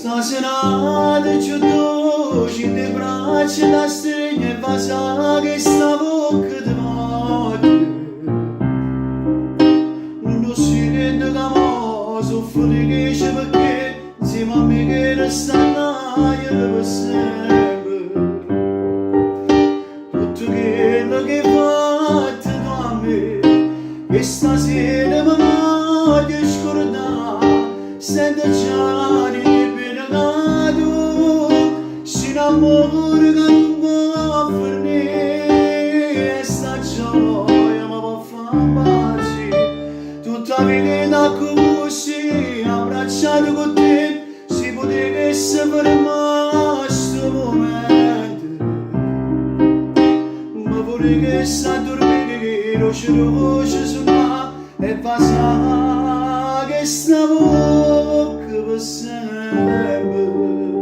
Stasera ti giuro ci ti braccia da stringere e va sa che sta bocca di notte non si rende che mo soffri che c'è perché insieme a me che resta per sempre tutto quello che fate tu a me che stasera mi voglio scordare sento già di amore che non può finire sta gioia ma può far pace tutta vita così abbracciato con te si potesse fermare sto momento ma pure che sta a dormire che lo c'è voce suona e passa che sta bocca per sempre